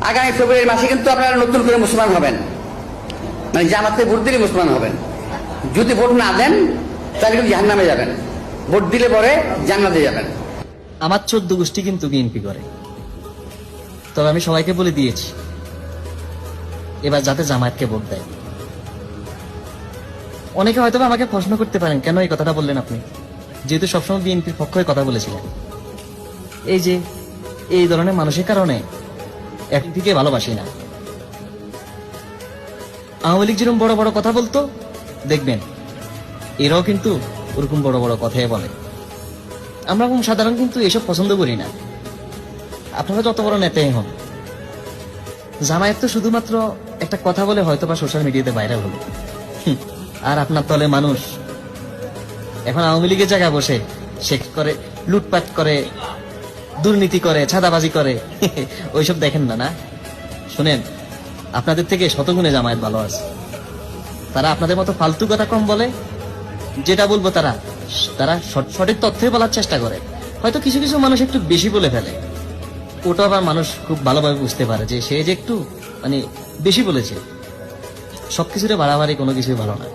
আগামী ফেব্রুয়ারি মাসে কিন্তু আপনারা নতুন করে মুসলমান হবেন, মানে জামাতে ভোট দিলে মুসলমান হবেন। যদি ভোট না দেন তাহলে কিন্তু জাহান্নামে যাবেন, ভোট দিলে পরে জান্নাতে যাবেন। আমার 14 গোষ্ঠী কিন্তু বিএনপি করে, তবে আমি সবাইকে বলে দিয়েছি এবার যাতে জামায়াতকে ভোট দেয়। অনেকে হয়তো আমাকে প্রশ্ন করতে পারেন কেন এই কথাটা বললেন আপনি, যেহেতু সবসময় বিএনপির পক্ষে কথা বলেছিলেন। এই যে এই ধরনের মানুষের কারণে একদিকে ভালোবাসি না। আওয়ামী লীগ যেরকম বড় বড় কথা বলতো, দেখবেন এরাও কিন্তু ওরকম বড় বড় কথাই বলে। আমরা সাধারণ কিন্তু এসব পছন্দ করি না। আপনারা যত বড় নেতাই হন, জামায়াত তো শুধুমাত্র একটা কথা বলে হয়তো বা সোশ্যাল মিডিয়াতে ভাইরাল হলো, আর আপনার তলে মানুষ এখন আওয়ামী লীগের জায়গায় বসে শেখ করে, লুটপাট করে, দুর্নীতি করে, ছাদাবাজি করে, ওইসব দেখেন না। না শুনেন, আপনাদের থেকে শতগুণে জামায়াত ভালো আছে। তারা আপনাদের মতো ফালতু কথা কম বলে, যেটা বলবো তারা সঠিক তথ্যই বলার চেষ্টা করে। হয়তো কিছু কিছু মানুষ একটু বেশি বলে ফেলে, ওটা আবার মানুষ খুব ভালোভাবে বুঝতে পারে যে সে যে একটু মানে বেশি বলেছে। সবকিছুরে বাড়াবাড়ি কোনো কিছুই ভালো না।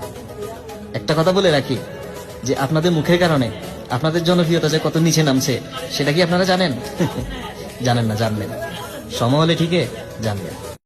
একটা কথা বলে রাখি যে আপনাদের মুখের কারণে আপনাদের জনপ্রিয়তা যে কত নিচে নামছে সেটা কি আপনারা জানেন? জানেন না, জানবেন। সময় হলে ঠিকই জানবেন।